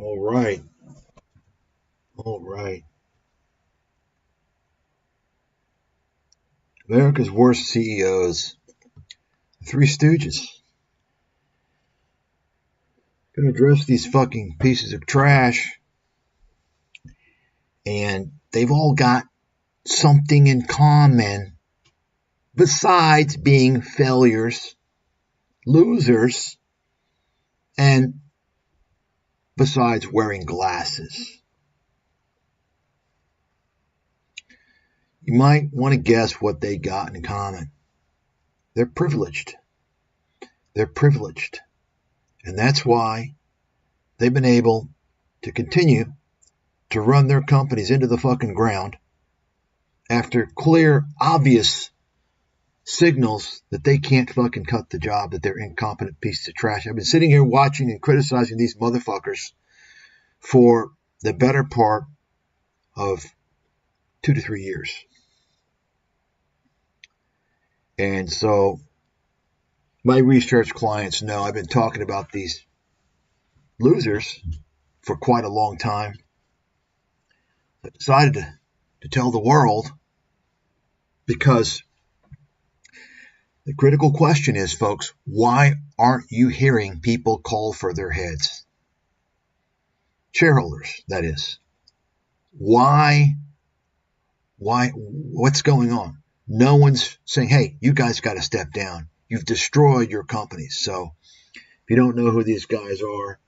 All right. All right. America's worst CEOs. Three Stooges. Gonna address these fucking pieces of trash. And they've all got something in common besides being failures, losers, and besides wearing glasses. You might want to guess what they got in common. They're privileged. They're privileged. And that's why they've been able to continue to run their companies into the fucking ground after clear, obvious signals that they can't fucking cut the job, that they're incompetent pieces of trash. I've been sitting here watching and criticizing these motherfuckers for the better part of 2 to 3 years. And so my research clients know I've been talking about these losers for quite a long time. I decided to tell the world because the critical question is, folks, why aren't you hearing people call for their heads? Shareholders, that is. Why? What's going on? No one's saying, hey, you guys got to step down. You've destroyed your companies. So if you don't know who these guys are,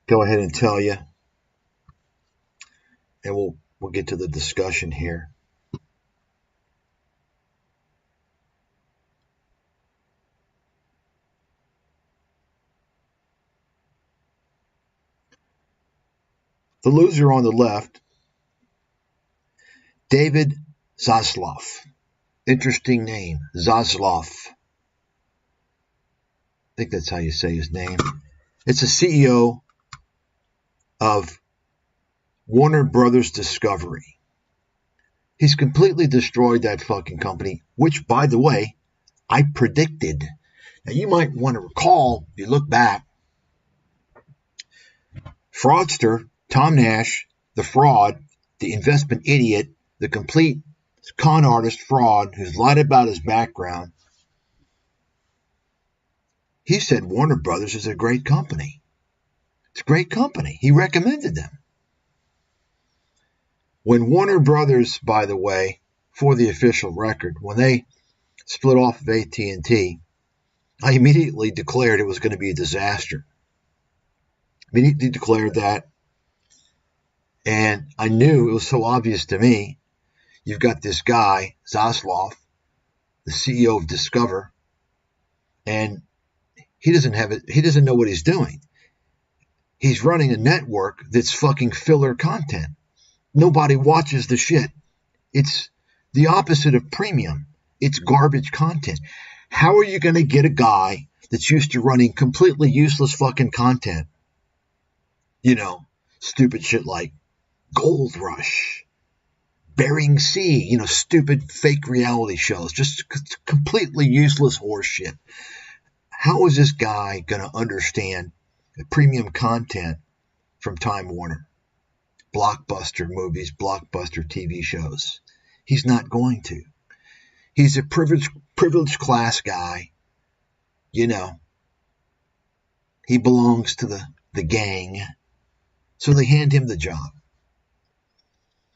go ahead and tell you. And we'll get to the discussion here. The loser on the left, David Zaslav. Interesting name, Zaslav. I think that's how you say his name. It's a CEO of Warner Brothers Discovery. He's completely destroyed that fucking company, which, by the way, I predicted. Now, you might want to recall, if you look back, fraudster Tom Nash, the fraud, the investment idiot, the complete con artist fraud who's lied about his background, he said Warner Brothers is a great company. It's a great company. He recommended them. When Warner Brothers, by the way, for the official record, when they split off of AT&T, I immediately declared it was going to be a disaster. Immediately declared that. And I knew it was so obvious to me. You've got this guy, Zaslav, the CEO of Discover, and he doesn't have it. He doesn't know what he's doing. He's running a network that's fucking filler content. Nobody watches the shit. It's the opposite of premium. It's garbage content. How are you going to get a guy that's used to running completely useless fucking content? You know, stupid shit like Gold Rush, Bering Sea, stupid fake reality shows, just completely useless horse shit. How is this guy going to understand the premium content from Time Warner? Blockbuster movies, blockbuster TV shows. He's not going to. He's a privileged class guy. He belongs to the gang. So they hand him the job.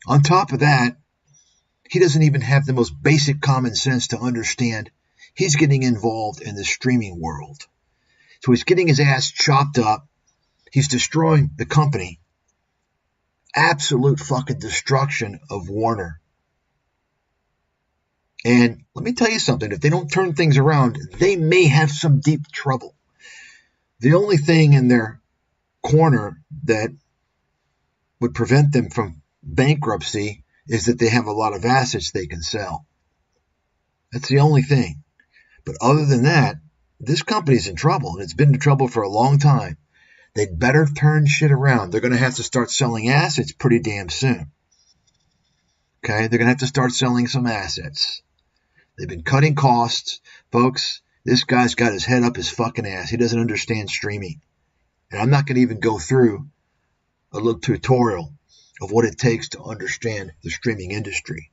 On top of that, he doesn't even have the most basic common sense to understand he's getting involved in the streaming world. So he's getting his ass chopped up. He's destroying the company. Absolute fucking destruction of Warner. And let me tell you something. If they don't turn things around, they may have some deep trouble. The only thing in their corner that would prevent them from bankruptcy is that they have a lot of assets they can sell. That's the only thing. But other than that, this company's in trouble, and it's been in trouble for a long time. They'd better turn shit around. They're going to have to start selling assets pretty damn soon. Okay? They're going to have to start selling some assets. They've been cutting costs. Folks, This guy's got his head up his fucking ass. He doesn't understand streaming. And I'm not going to even go through a little tutorial of what it takes to understand the streaming industry,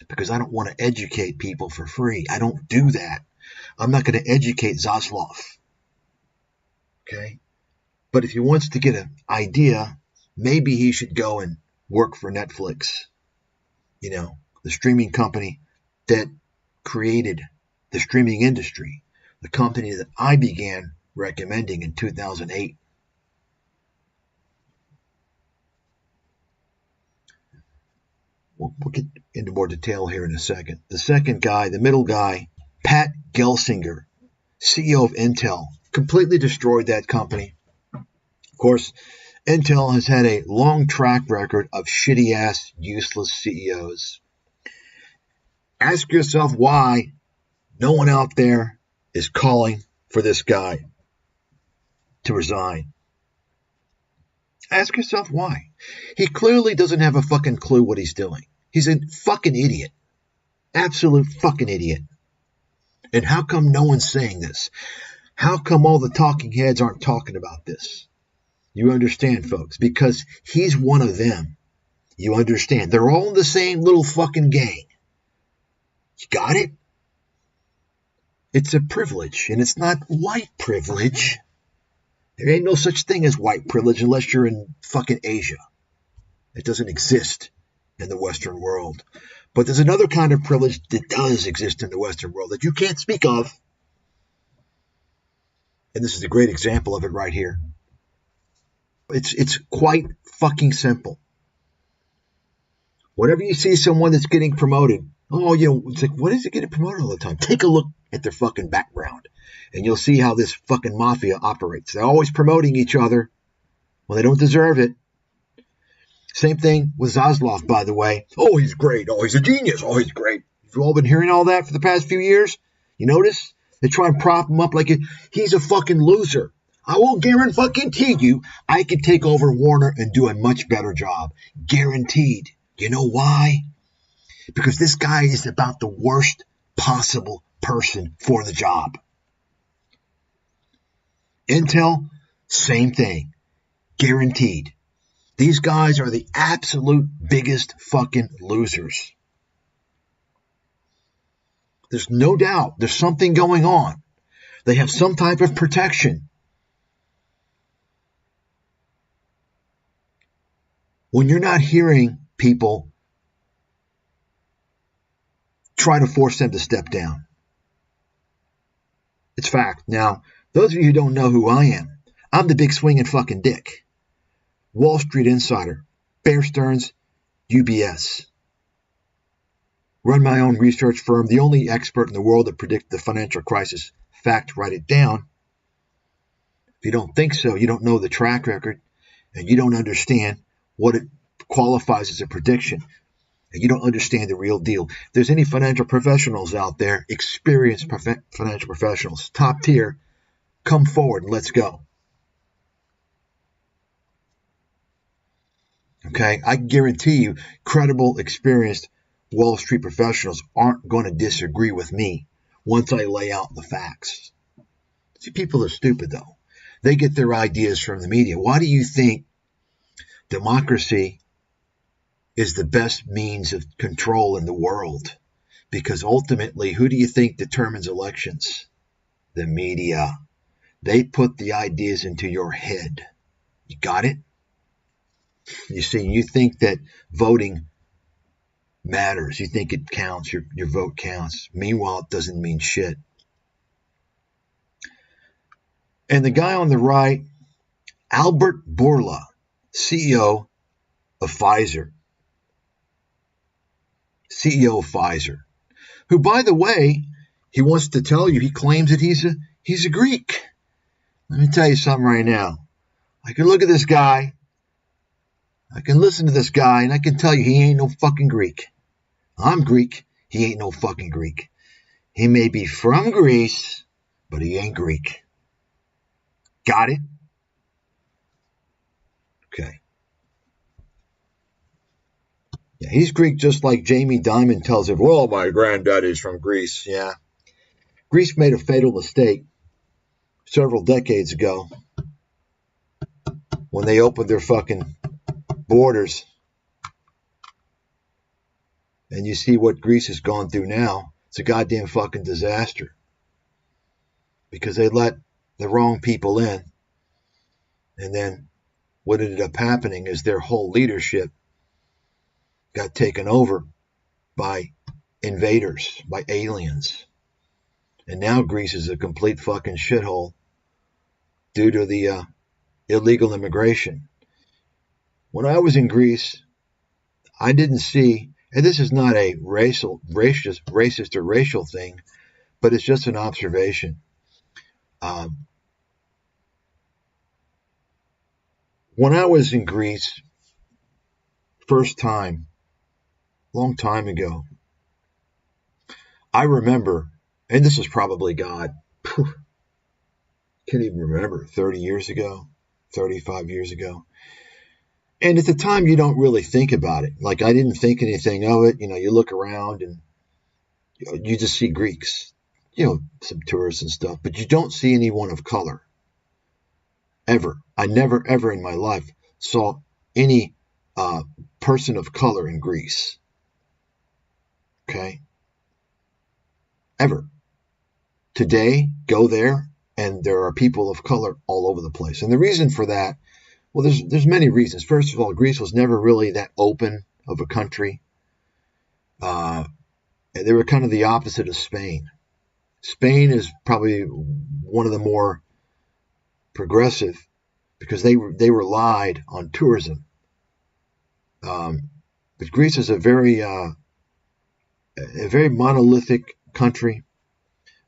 because I don't want to educate people for free. I don't do that. I'm not going to educate Zaslav. Okay? But if he wants to get an idea, maybe he should go and work for Netflix, the streaming company that created the streaming industry, the company that I began recommending in 2008. We'll get into more detail here in a second. The second guy, the middle guy, Pat Gelsinger, CEO of Intel, completely destroyed that company. Of course, Intel has had a long track record of shitty-ass, useless CEOs. Ask yourself why no one out there is calling for this guy to resign. Ask yourself why. He clearly doesn't have a fucking clue what he's doing. He's a fucking idiot. Absolute fucking idiot. And how come no one's saying this? How come all the talking heads aren't talking about this? You understand, folks, because he's one of them. You understand. They're all in the same little fucking gang. You got it? It's a privilege, and it's not white privilege. There ain't no such thing as white privilege unless you're in fucking Asia. It doesn't exist in the Western world. But there's another kind of privilege that does exist in the Western world that you can't speak of. And this is a great example of it right here. It's quite fucking simple. Whenever you see someone that's getting promoted, it's like, what is it getting promoted all the time? Take a look at their fucking background, and you'll see how this fucking mafia operates. They're always promoting each other when they don't deserve it. Same thing with Zaslav, by the way. Oh, he's great. Oh, he's a genius. Oh, he's great. You've all been hearing all that for the past few years? You notice? They try and prop him up like he's a fucking loser. I will guarantee you I could take over Warner and do a much better job. Guaranteed. You know why? Because this guy is about the worst possible person for the job. Intel, same thing. Guaranteed. These guys are the absolute biggest fucking losers. There's no doubt there's something going on. They have some type of protection. When you're not hearing people try to force them to step down. It's fact. Now, those of you who don't know who I am, I'm the big swinging fucking dick. Wall Street Insider, Bear Stearns, UBS. Run my own research firm, the only expert in the world to predict the financial crisis. Fact, write it down. If you don't think so, you don't know the track record, and you don't understand what it qualifies as a prediction, and you don't understand the real deal. If there's any financial professionals out there, experienced financial professionals, top tier, come forward and let's go. Okay, I guarantee you, credible, experienced Wall Street professionals aren't going to disagree with me once I lay out the facts. See, people are stupid, though. They get their ideas from the media. Why do you think democracy is the best means of control in the world? Because ultimately, who do you think determines elections? The media. They put the ideas into your head. You got it? You see, you think that voting matters. You think it counts. Your vote counts. Meanwhile, it doesn't mean shit. And the guy on the right, Albert Bourla, CEO of Pfizer. CEO of Pfizer. Who, by the way, he wants to tell you, he claims that he's a Greek. Let me tell you something right now. I can look at this guy, I can listen to this guy, and I can tell you he ain't no fucking Greek. I'm Greek. He ain't no fucking Greek. He may be from Greece, but he ain't Greek. Got it? Okay. Yeah, he's Greek just like Jamie Dimon tells him, well, my granddaddy's from Greece. Yeah. Greece made a fatal mistake several decades ago when they opened their fucking borders. And you see what Greece has gone through now. It's a goddamn fucking disaster. Because they let the wrong people in. And then what ended up happening is their whole leadership got taken over by invaders, by aliens. And now Greece is a complete fucking shithole due to the illegal immigration. When I was in Greece, I didn't see, and this is not a racist or racial thing, but it's just an observation. When I was in Greece, first time, long time ago, I remember, and this is probably God, can't even remember, 30 years ago, 35 years ago. And at the time, you don't really think about it. Like, I didn't think anything of it. You know, you look around and you just see Greeks, you know, some tourists and stuff, but you don't see anyone of color. Ever. I never, ever in my life saw any person of color in Greece. Okay? Ever. Today, go there, and there are people of color all over the place. And the reason for that, well, there's many reasons. First of all, Greece was never really that open of a country. They were kind of the opposite of Spain. Spain is probably one of the more progressive because they relied on tourism. But Greece is a very monolithic country,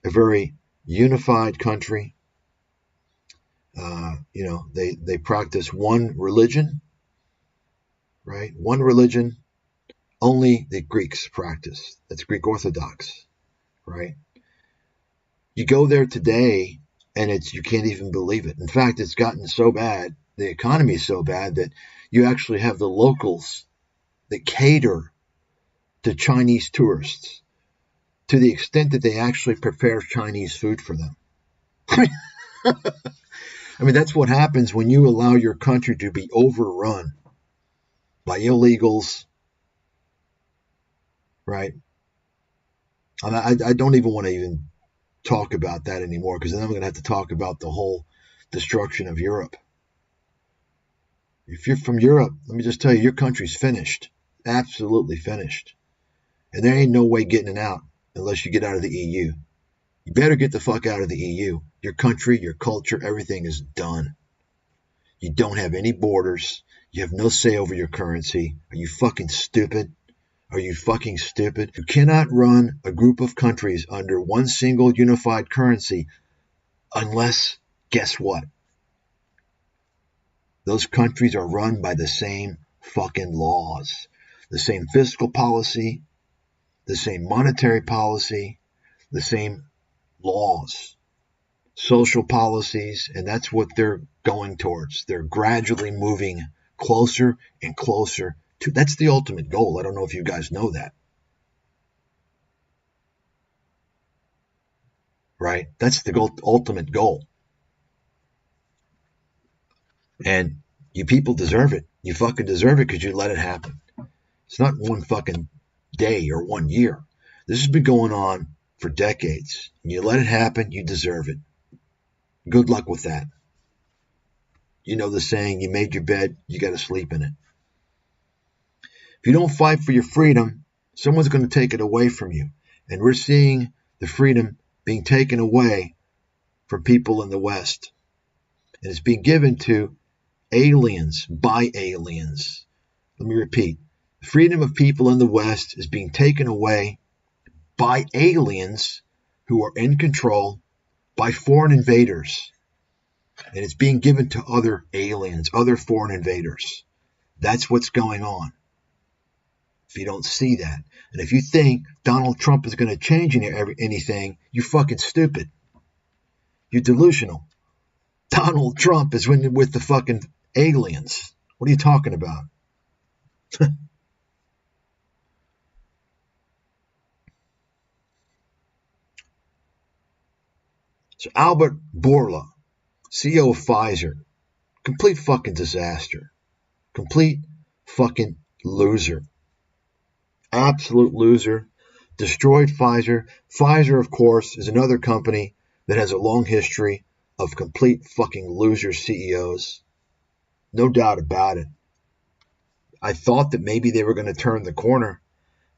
a very unified country. You know, they practice one religion, right? One religion, only the Greeks practice. That's Greek Orthodox, right? You go there today, and you can't even believe it. In fact, it's gotten so bad, the economy is so bad that you actually have the locals that cater to Chinese tourists to the extent that they actually prepare Chinese food for them. I mean, that's what happens when you allow your country to be overrun by illegals, right? And I don't even want to even talk about that anymore because then I'm going to have to talk about the whole destruction of Europe. If you're from Europe, let me just tell you, your country's finished. Absolutely finished. And there ain't no way getting it out unless you get out of the EU. You better get the fuck out of the EU. Your country, your culture, everything is done. You don't have any borders. You have no say over your currency. Are you fucking stupid? Are you fucking stupid? You cannot run a group of countries under one single unified currency unless, guess what? Those countries are run by the same fucking laws. The same fiscal policy, the same monetary policy, the same laws, social policies, and that's what they're going towards. They're gradually moving closer and closer to, that's the ultimate goal. I don't know if you guys know that. Right? That's the ultimate goal. And you people deserve it. You fucking deserve it because you let it happen. It's not one fucking day or 1 year. This has been going on for decades. You let it happen, you deserve it. Good luck with that. You know the saying, you made your bed, you got to sleep in it. If you don't fight for your freedom, someone's going to take it away from you. And we're seeing the freedom being taken away from people in the West. And it's being given to aliens, by aliens. Let me repeat. The freedom of people in the West is being taken away by aliens who are in control, by foreign invaders. And it's being given to other aliens, other foreign invaders. That's what's going on. If you don't see that. And if you think Donald Trump is going to change anything, you're fucking stupid. You're delusional. Donald Trump is with the fucking aliens. What are you talking about? So Albert Bourla, CEO of Pfizer, complete fucking disaster. Complete fucking loser. Absolute loser. Destroyed Pfizer. Pfizer, of course, is another company that has a long history of complete fucking loser CEOs. No doubt about it. I thought that maybe they were going to turn the corner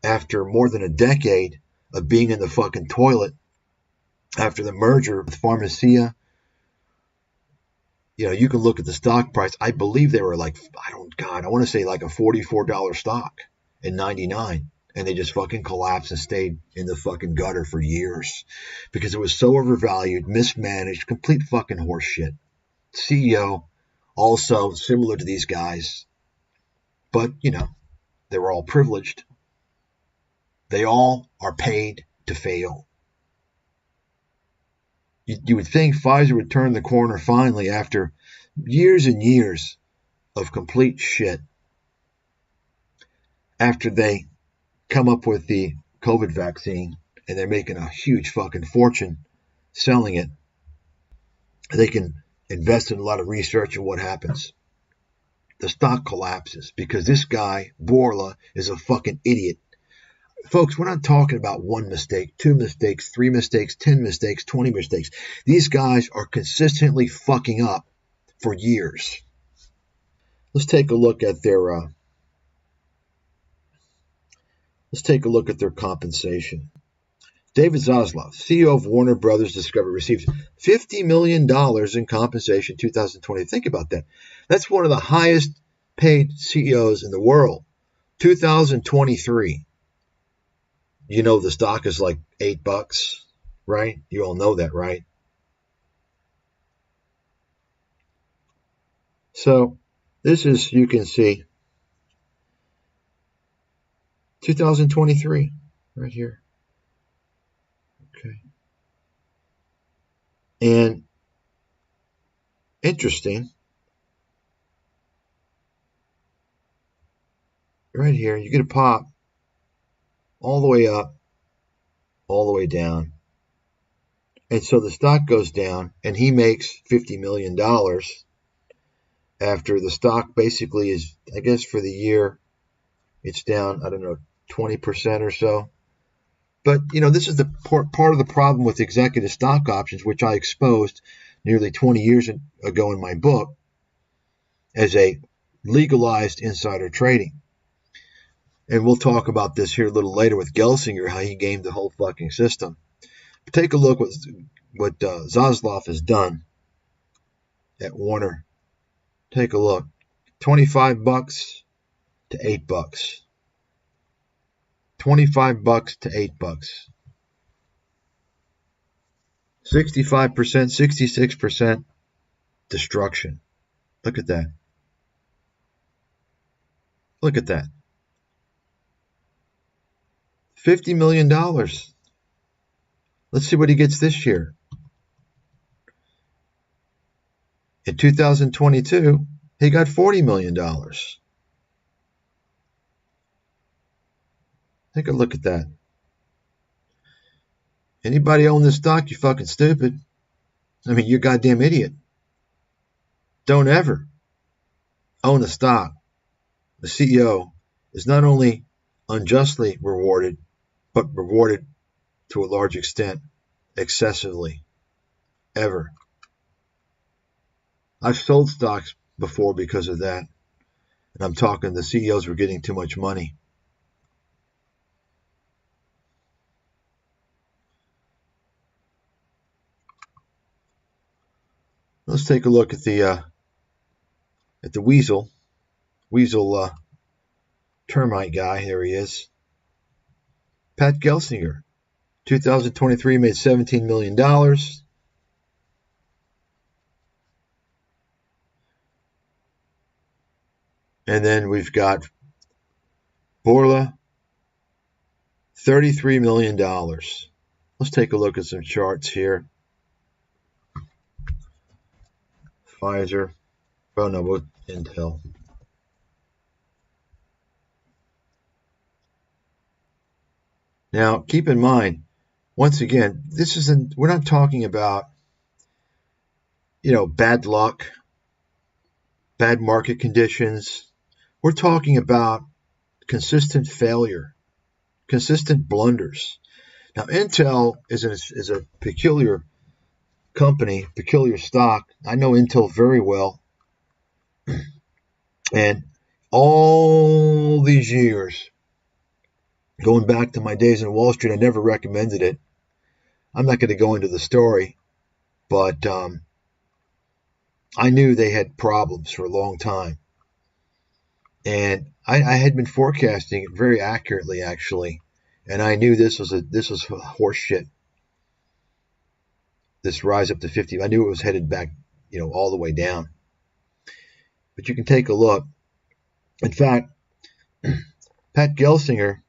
after more than a decade of being in the fucking toilet after the merger with Pharmacia. You know, you can look at the stock price. I believe they were like, I want to say like a $44 stock in 99. And they just fucking collapsed and stayed in the fucking gutter for years because it was so overvalued, mismanaged, complete fucking horseshit. CEO, also similar to these guys. But, you know, they were all privileged. They all are paid to fail. You would think Pfizer would turn the corner finally after years and years of complete shit. After they come up with the COVID vaccine and they're making a huge fucking fortune selling it, they can invest in a lot of research, and what happens? The stock collapses because this guy, Bourla, is a fucking idiot. Folks, we're not talking about one mistake, 2 mistakes, 3 mistakes, 10 mistakes, 20 mistakes. These guys are consistently fucking up for years. Let's take a look at their compensation. David Zaslav, CEO of Warner Brothers Discovery, received $50 million in compensation in 2020. Think about that. That's one of the highest paid CEOs in the world. 2023. You know the stock is like $8, right? You all know that, right? So this is, you can see, 2023, right here. Okay. And interesting, right here, you get a pop all the way up, all the way down. And so the stock goes down, and he makes $50 million after the stock basically is, I guess for the year, it's down, I don't know, 20% or so. But, you know, this is the part of the problem with executive stock options, which I exposed nearly 20 years ago in my book as a legalized insider trading. And we'll talk about this here a little later with Gelsinger, how he gamed the whole fucking system. But take a look what Zaslav has done at Warner. Take a look. $25 to $8. $25 to $8. 65%, 66% destruction. Look at that. Look at that. $50 million. Let's see what he gets this year. In 2022, he got $40 million. Take a look at that. Anybody own this stock, you fucking stupid. I mean, you're a goddamn idiot. Don't ever own a stock. The CEO is not only unjustly rewarded, but rewarded to a large extent, excessively. Ever. I've sold stocks before because of that. And I'm talking the CEOs were getting too much money. Let's take a look at the weasel termite guy. There he is. Pat Gelsinger, 2023 made $17 million. And then we've got Bourla, $33 million. Let's take a look at some charts here. Pfizer. Oh no, Intel. Now, keep in mind, once again, we're not talking about bad luck, bad market conditions. We're talking about consistent failure, consistent blunders. Now, Intel is a peculiar company, peculiar stock. I know Intel very well. And all these years, going back to my days in Wall Street, I never recommended it. I'm not going to go into the story, but I knew they had problems for a long time. And I had been forecasting it very accurately, actually. And I knew this was horse shit. This rise up to 50. I knew it was headed back, all the way down. But you can take a look. In fact, Pat Gelsinger,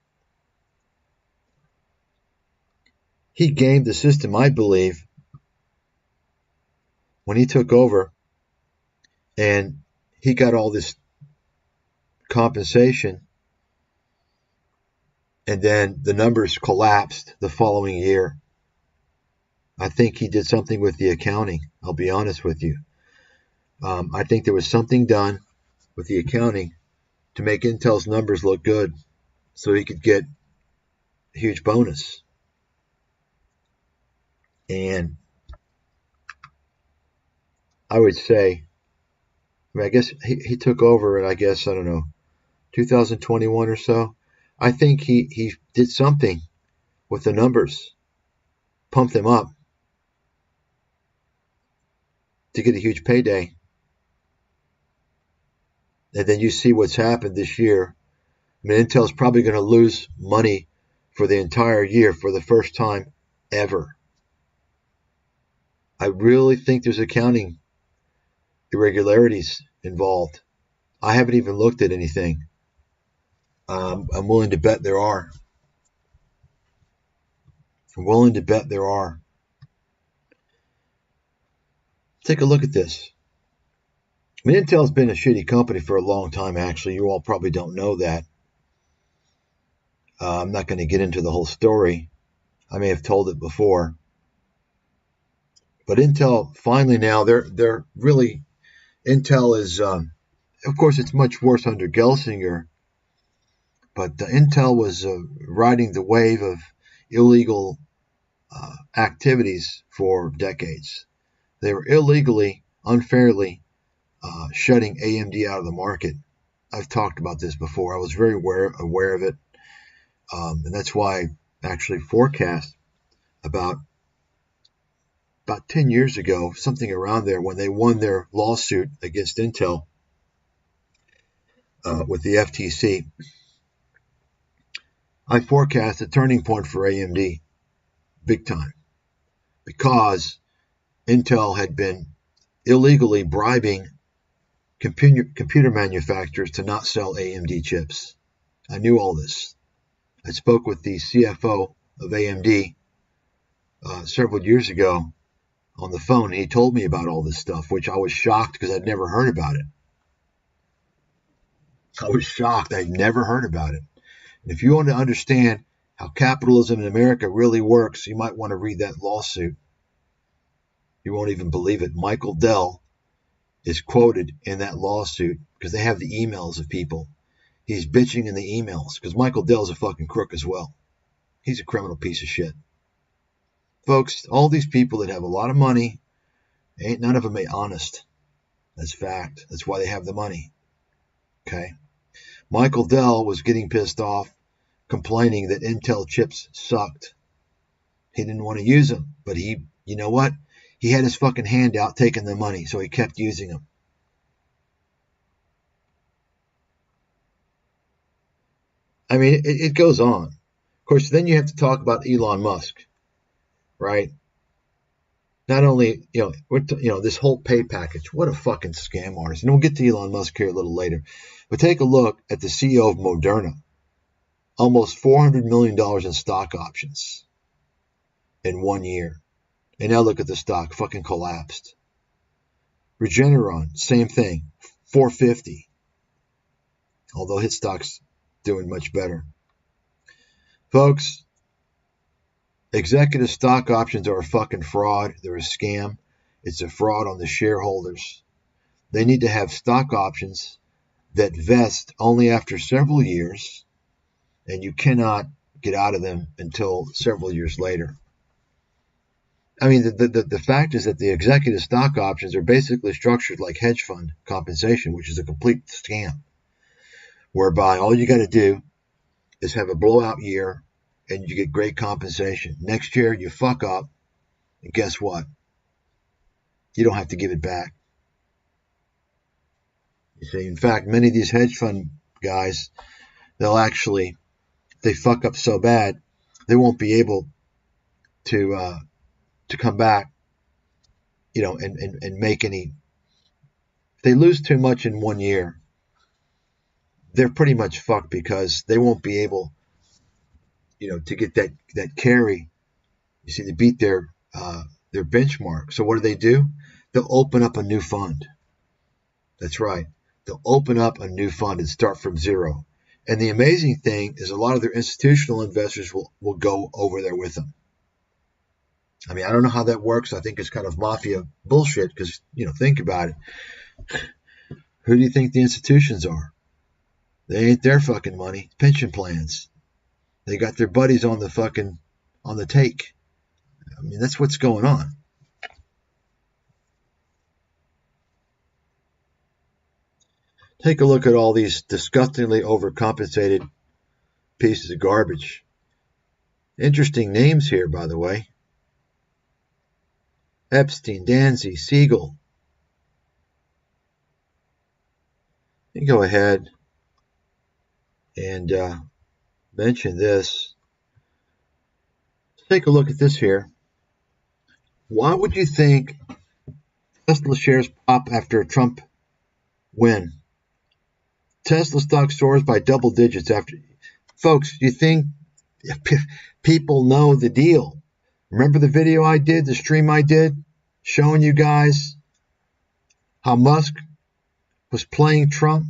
he gamed the system, I believe, when he took over and he got all this compensation, and then the numbers collapsed the following year. I think he did something with the accounting. I'll be honest with you. I think there was something done with the accounting to make Intel's numbers look good so he could get a huge bonus. And I would say, I guess he took over, and I guess, I don't know, 2021 or so. I think he did something with the numbers, pumped them up to get a huge payday. And then you see what's happened this year. I mean, Intel's probably going to lose money for the entire year for the first time ever. I really think there's accounting irregularities involved. I haven't even looked at anything. I'm willing to bet there are. I'm willing to bet there are. Take a look at this. I mean, Intel's been a shitty company for a long time, actually. You all probably don't know that. I'm not going to get into the whole story. I may have told it before. But Intel, finally now, they're really, Intel is, of course, it's much worse under Gelsinger. But Intel was riding the wave of illegal activities for decades. They were illegally, unfairly shutting AMD out of the market. I've talked about this before. I was very aware of it. And that's why I actually forecast about 10 years ago, something around there, when they won their lawsuit against Intel with the FTC. I forecast a turning point for AMD, big time, because Intel had been illegally bribing computer manufacturers to not sell AMD chips. I knew all this. I spoke with the CFO of AMD several years ago on the phone. He told me about all this stuff, which I was shocked because I'd never heard about it. I was shocked. I'd never heard about it. And if you want to understand how capitalism in America really works, you might want to read that lawsuit. You won't even believe it. Michael Dell is quoted in that lawsuit because they have the emails of people. He's bitching in the emails because Michael Dell's a fucking crook as well. He's a criminal piece of shit. Folks, all these people that have a lot of money, ain't none of them honest. That's fact. That's why they have the money. Okay? Michael Dell was getting pissed off, complaining that Intel chips sucked. He didn't want to use them, but you know what? He had his fucking hand out taking the money, so he kept using them. I mean, it goes on. Of course, then you have to talk about Elon Musk, right? Not only, this whole pay package. What a fucking scam artist. And we'll get to Elon Musk here a little later. But take a look at the CEO of Moderna. Almost $400 million in stock options in 1 year. And now look at the stock, fucking collapsed. Regeneron, same thing, 450. Although his stock's doing much better. Folks, executive stock options are a fucking fraud. They're a scam. It's a fraud on the shareholders. They need to have stock options that vest only after several years, and you cannot get out of them until several years later. I mean, the fact is that the executive stock options are basically structured like hedge fund compensation, which is a complete scam, whereby all you got to do is have a blowout year and you get great compensation. Next year, you fuck up, and guess what? You don't have to give it back. You see, in fact, many of these hedge fund guys, they'll actually, if they fuck up so bad, they won't be able to come back, and make any. If they lose too much in 1 year, they're pretty much fucked because they won't be able, to get that carry. You see, to beat their benchmark. So what do? They'll open up a new fund. That's right. They'll open up a new fund and start from zero. And the amazing thing is a lot of their institutional investors will go over there with them. I mean, I don't know how that works. I think it's kind of mafia bullshit because, think about it. Who do you think the institutions are? They ain't their fucking money. Pension plans. They got their buddies on the take. I mean, that's what's going on. Take a look at all these disgustingly overcompensated pieces of garbage. Interesting names here, by the way. Epstein, Danzy, Siegel. You go ahead and mention this. Take a look at this here. Why would you think Tesla shares pop after a Trump win? Tesla stock soars by double digits after. Folks, you think people know the deal? Remember the video I did, the stream I did, showing you guys how Musk was playing Trump,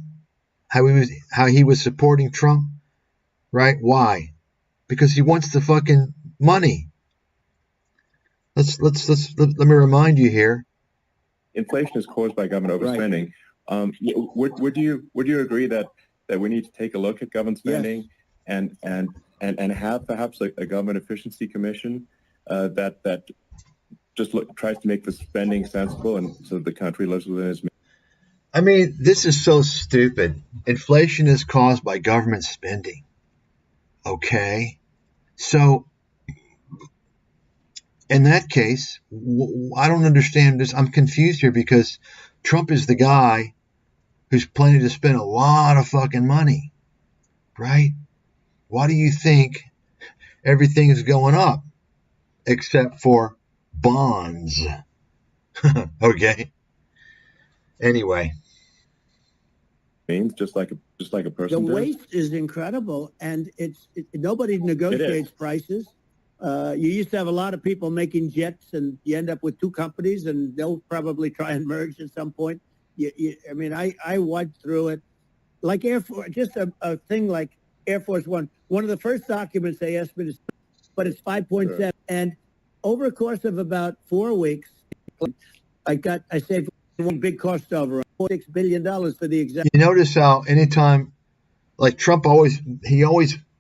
how he was supporting Trump, right? Why? Because he wants the fucking money. Let me remind you here. Inflation is caused by government overspending. Right. Would you agree that we need to take a look at government spending, yes, and have perhaps a government efficiency commission that just tries to make the spending sensible and so the country lives within its means? I mean, this is so stupid. Inflation is caused by government spending. Okay? So, in that case, I don't understand this. I'm confused here because Trump is the guy who's planning to spend a lot of fucking money, right? Why do you think everything is going up except for bonds? Okay. Anyway, means just like a person. The waste is incredible, and nobody negotiates prices. You used to have a lot of people making jets, and you end up with two companies, and they'll probably try and merge at some point. I mean, I went through it. Like Air Force, just a thing like Air Force One. One of the first documents they asked me to, but it's 5.7. Sure. And over a course of about 4 weeks, I saved one big cost overrun, $6 billion for the executive. You notice how anytime, like Trump always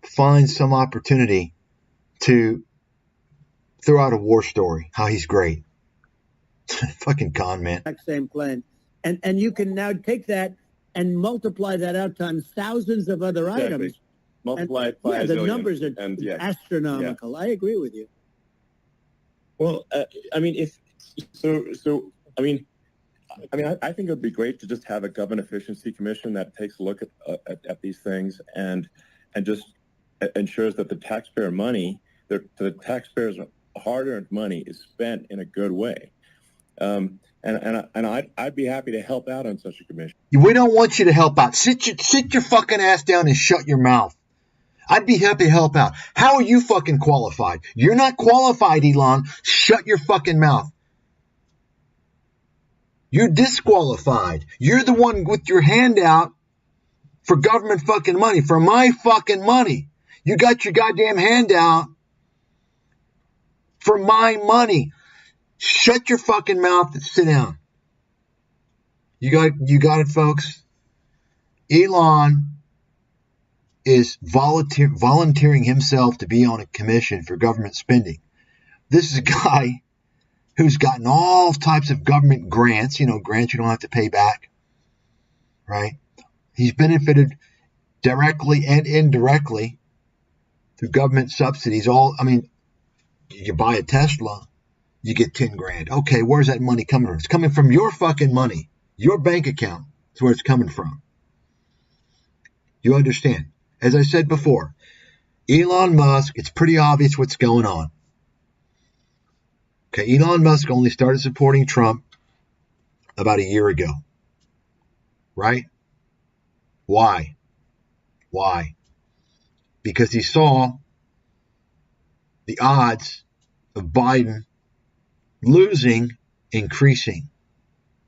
finds some opportunity to throw out a war story, how he's great. Fucking con man. Same plan. And you can now take that and multiply that out times thousands of other items. Multiply it by the numbers are astronomical. Yeah. I agree with you. Well, I mean, I think it would be great to just have a government efficiency commission that takes a look at these things and just ensures that the taxpayer money, the taxpayers' hard-earned money, is spent in a good way. And I'd be happy to help out on such a commission. We don't want you to help out. Sit your fucking ass down and shut your mouth. I'd be happy to help out. How are you fucking qualified? You're not qualified, Elon. Shut your fucking mouth. You're disqualified. You're the one with your hand out for government fucking money, for my fucking money. You got your goddamn hand out for my money. Shut your fucking mouth and sit down. You got it, folks? Elon is volunteering himself to be on a commission for government spending. This is a guy who's gotten all types of government grants, grants you don't have to pay back, right? He's benefited directly and indirectly through government subsidies. You buy a Tesla, you get 10 grand. Okay, where's that money coming from? It's coming from your fucking money. Your bank account is where it's coming from. You understand? As I said before, Elon Musk, it's pretty obvious what's going on. Okay, Elon Musk only started supporting Trump about a year ago. Right? Why? Because he saw the odds of Biden losing increasing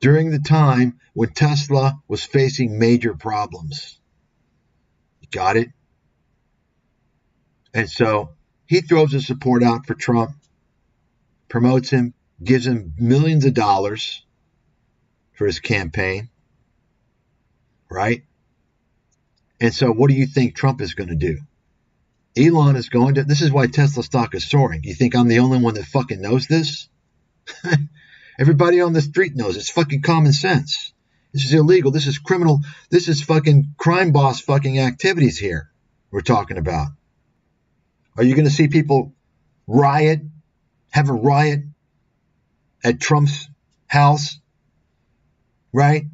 during the time when Tesla was facing major problems. You got it? And so he throws his support out for Trump, promotes him, gives him millions of dollars for his campaign, right? And so what do you think Trump is going to do? Elon is going to, this is why Tesla stock is soaring. You think I'm the only one that fucking knows this? Everybody on the street knows. It's fucking common sense. This is illegal. This is criminal. This is fucking crime boss fucking activities here we're talking about. Are you going to see people riot, have a riot at Trump's house, right?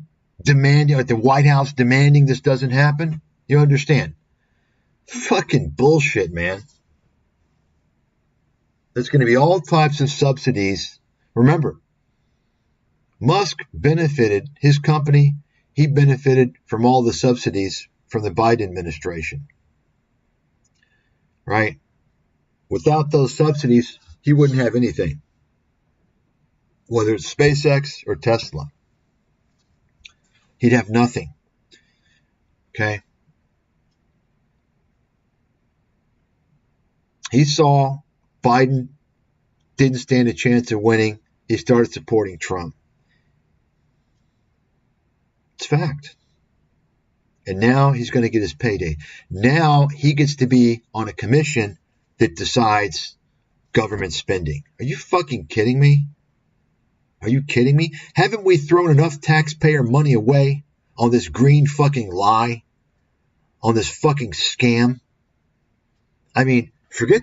Demanding, at the White House, demanding this doesn't happen? You understand? Fucking bullshit, man. There's going to be all types of subsidies. Remember, Musk benefited, his company, he benefited from all the subsidies from the Biden administration. Right? Without those subsidies, he wouldn't have anything. Whether it's SpaceX or Tesla. He'd have nothing. Okay? He saw Biden didn't stand a chance of winning. He started supporting Trump. It's fact. And now he's going to get his payday. Now he gets to be on a commission that decides government spending. Are you fucking kidding me? Are you kidding me? Haven't we thrown enough taxpayer money away on this green fucking lie? On this fucking scam? I mean, forget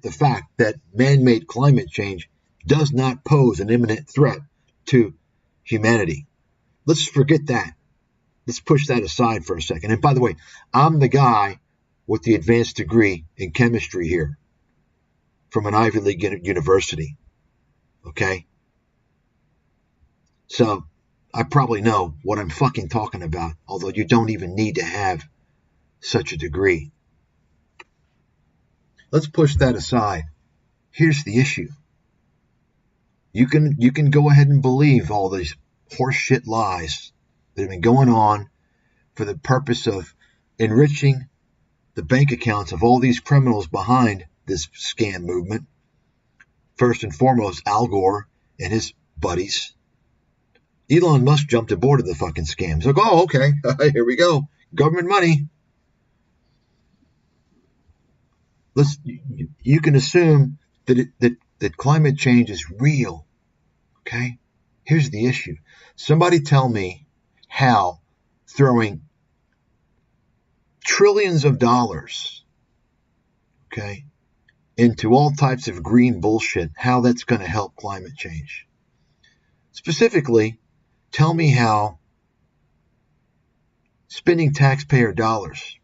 the fact that man-made climate change does not pose an imminent threat to humanity. Let's forget that. Let's push that aside for a second. And by the way, I'm the guy with the advanced degree in chemistry here from an Ivy League university. Okay? So I probably know what I'm fucking talking about, although you don't even need to have such a degree. Let's push that aside. Here's the issue. You can go ahead and believe all these horseshit lies that have been going on for the purpose of enriching the bank accounts of all these criminals behind this scam movement. First and foremost, Al Gore and his buddies. Elon Musk jumped aboard of the fucking scams. Like, oh, okay, here we go. Government money. You can assume that climate change is real. Okay? Here's the issue. Somebody tell me how throwing trillions of dollars, okay, into all types of green bullshit, how that's going to help climate change. Specifically, tell me how spending taxpayer dollars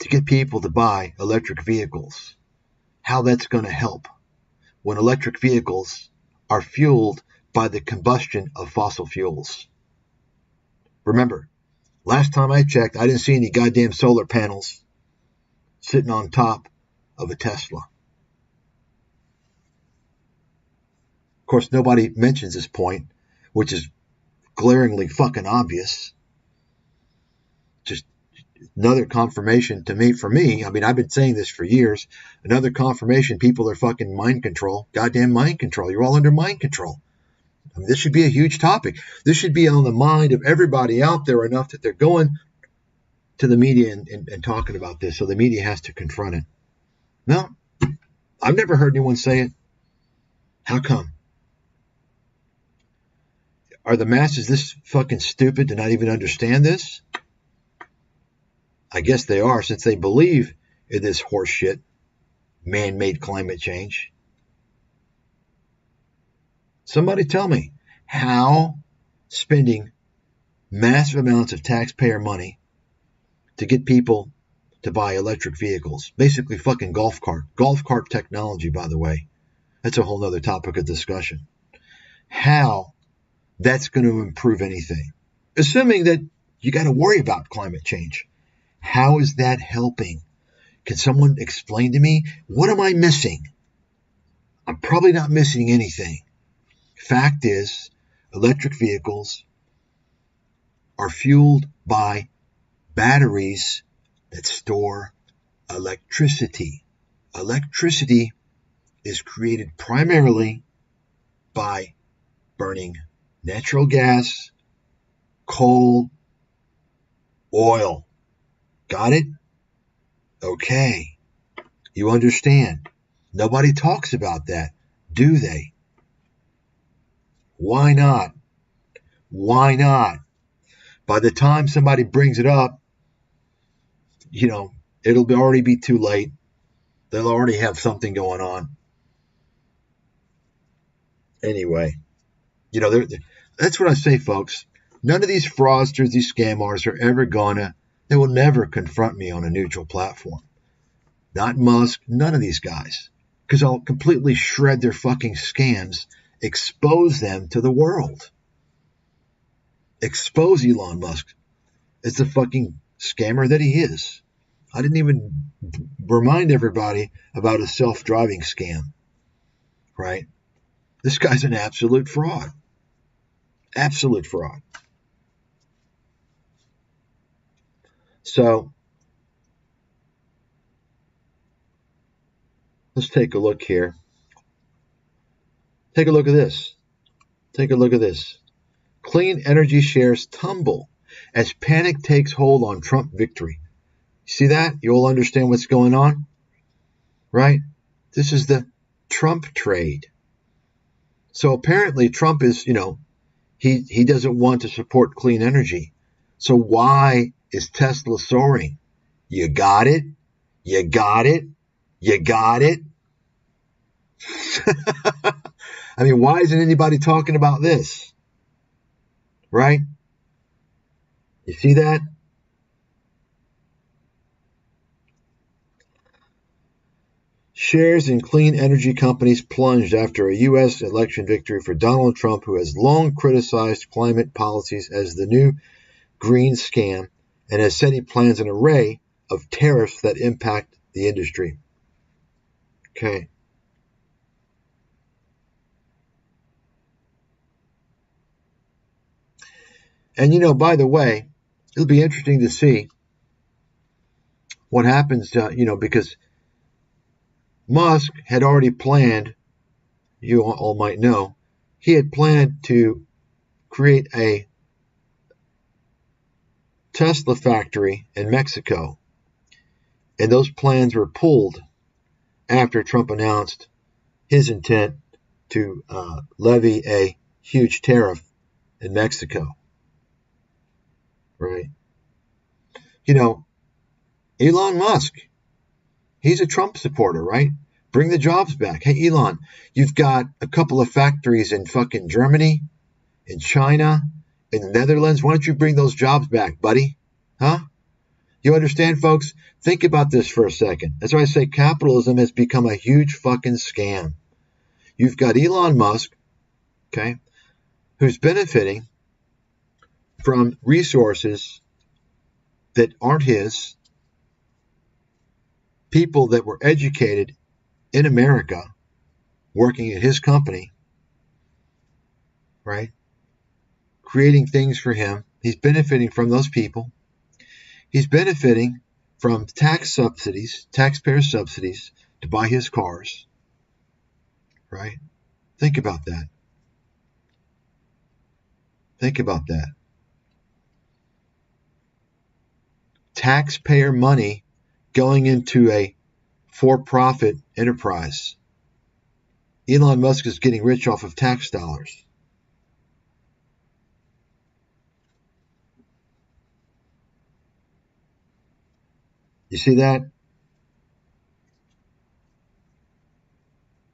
to get people to buy electric vehicles, how that's going to help when electric vehicles are fueled by the combustion of fossil fuels. Remember, last time I checked, I didn't see any goddamn solar panels sitting on top of a Tesla. Of course, nobody mentions this point, which is glaringly fucking obvious. Just another confirmation for me, I mean, I've been saying this for years, another confirmation people are fucking mind control, goddamn mind control. You're all under mind control. I mean, this should be a huge topic. This should be on the mind of everybody out there enough that they're going to the media and talking about this, so the media has to confront it. No, I've never heard anyone say it. How come? Are the masses this fucking stupid to not even understand this? I guess they are, since they believe in this horse shit, man-made climate change. Somebody tell me how spending massive amounts of taxpayer money to get people to buy electric vehicles, basically fucking golf cart technology, by the way. That's a whole other topic of discussion. How that's going to improve anything, assuming that you got to worry about climate change. How is that helping? Can someone explain to me? What am I missing? I'm probably not missing anything. Fact is, electric vehicles are fueled by batteries that store electricity. Electricity is created primarily by burning natural gas, coal, oil. Got it? Okay. You understand. Nobody talks about that, do they? Why not? Why not? By the time somebody brings it up, it'll already be too late. They'll already have something going on. Anyway, that's what I say, folks. None of these fraudsters, these scammers they will never confront me on a neutral platform. Not Musk, none of these guys. Because I'll completely shred their fucking scams, expose them to the world. Expose Elon Musk as the fucking scammer that he is. I didn't even remind everybody about a self-driving scam, right? This guy's an absolute fraud. Absolute fraud. So, let's take a look here. Take a look at this. Take a look at this. Clean energy shares tumble as panic takes hold on Trump victory. See that? You all understand what's going on? Right? This is the Trump trade. So apparently Trump is, he doesn't want to support clean energy. So why is Tesla soaring? You got it? You got it? You got it? I mean, why isn't anybody talking about this? Right? You see that? Shares in clean energy companies plunged after a U.S. election victory for Donald Trump, who has long criticized climate policies as the new green scam and has said he plans an array of tariffs that impact the industry. Okay. And, by the way, it'll be interesting to see what happens, because Musk had already planned, you all might know, he had planned to create a Tesla factory in Mexico. And those plans were pulled after Trump announced his intent to levy a huge tariff in Mexico. Right? Elon Musk, he's a Trump supporter, right? Bring the jobs back. Hey, Elon, you've got a couple of factories in fucking Germany, in China, in the Netherlands. Why don't you bring those jobs back, buddy? Huh? You understand, folks? Think about this for a second. That's why I say capitalism has become a huge fucking scam. You've got Elon Musk, okay, who's benefiting from resources that aren't his, people that were educated in America working at his company, right? Creating things for him. He's benefiting from those people. He's benefiting from tax subsidies, taxpayer subsidies to buy his cars, right? Think about that. Think about that. Taxpayer money going into a for-profit enterprise. Elon Musk is getting rich off of tax dollars. You see that?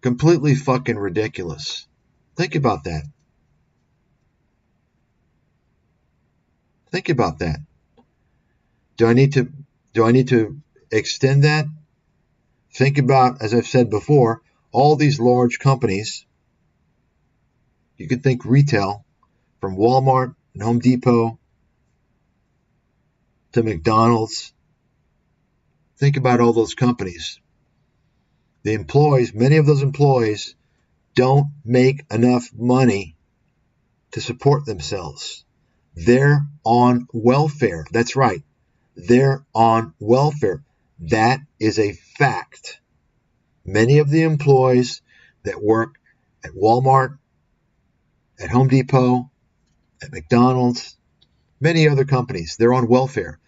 Completely fucking ridiculous. Think about that. Think about that. Do I need to extend that? Think about, as I've said before, all these large companies. You could think retail, from Walmart and Home Depot to McDonald's. Think about all those companies. The employees, many of those employees don't make enough money to support themselves. They're on welfare. That's right. They're on welfare. That is a fact. Many of the employees that work at Walmart, at Home Depot, at McDonald's, many other companies, they're on welfare.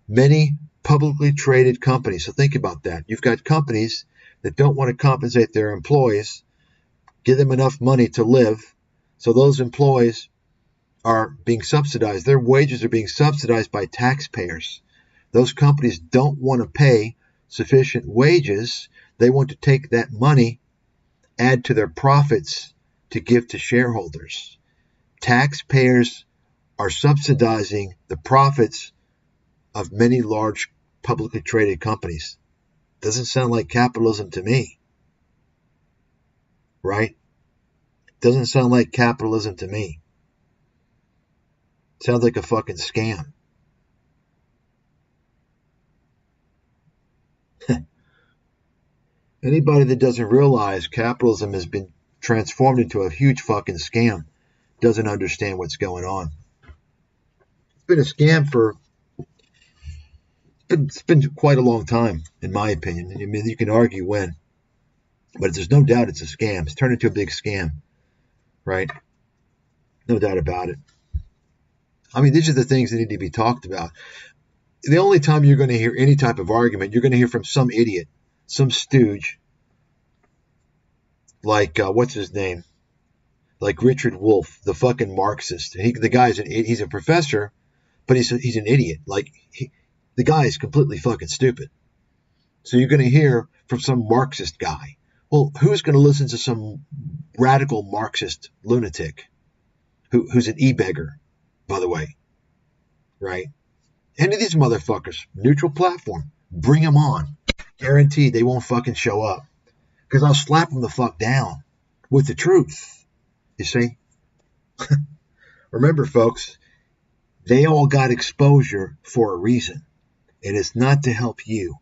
Many publicly traded companies. So think about that. You've got companies that don't want to compensate their employees, give them enough money to live, so those employees are being subsidized. Their wages are being subsidized by taxpayers. Those companies don't want to pay sufficient wages. They want to take that money, add to their profits to give to shareholders. Taxpayers are subsidizing the profits of many large publicly traded companies. Doesn't sound like capitalism to me, right? Doesn't sound like capitalism to me. Sounds like a fucking scam. Anybody that doesn't realize capitalism has been transformed into a huge fucking scam doesn't understand what's going on. It's been a scam for it's been quite a long time, in my opinion. I mean, you can argue when, but there's no doubt it's a scam. It's turned into a big scam, right? No doubt about it. I mean, these are the things that need to be talked about. The only time you're going to hear any type of argument, you're going to hear from some idiot, some stooge, like, what's his name? Like Richard Wolff, the fucking Marxist. The guy's he's a professor, but he's an idiot. Like, the guy is completely fucking stupid. So you're going to hear from some Marxist guy. Well, who's going to listen to some radical Marxist lunatic who's an e-beggar, by the way, right? Any of these motherfuckers, neutral platform, bring them on. Guaranteed they won't fucking show up, because I'll slap them the fuck down with the truth. You see? Remember, folks, they all got exposure for a reason. And it's not to help you.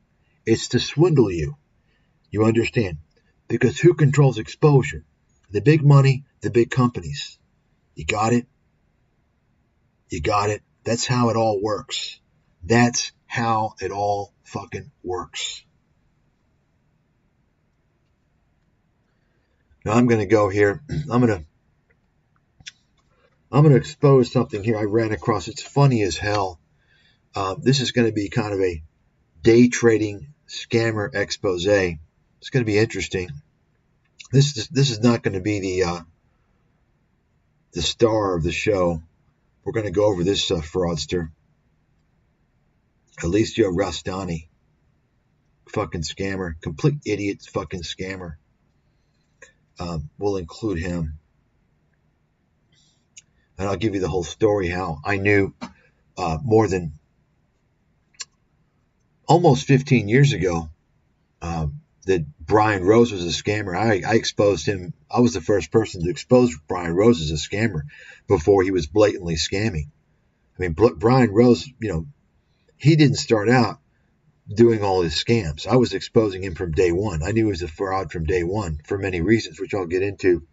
It's to swindle you. You understand? Because who controls exposure? The big money, the big companies. You got it? You got it? That's how it all works. That's how it all fucking works. Now I'm going to go here. I'm going to expose something here I ran across. It's funny as hell. This is going to be kind of a day trading scammer expose. It's going to be interesting. This is not going to be the star of the show. We're going to go over this fraudster, Alessio Rastani, fucking scammer, complete idiot, fucking scammer. We'll include him, and I'll give you the whole story how I knew more than almost 15 years ago that Brian Rose was a scammer. I exposed him. I was the first person to expose Brian Rose as a scammer before he was blatantly scamming. I mean, Brian Rose, he didn't start out doing all his scams. I was exposing him from day one. I knew he was a fraud from day one for many reasons, which I'll get into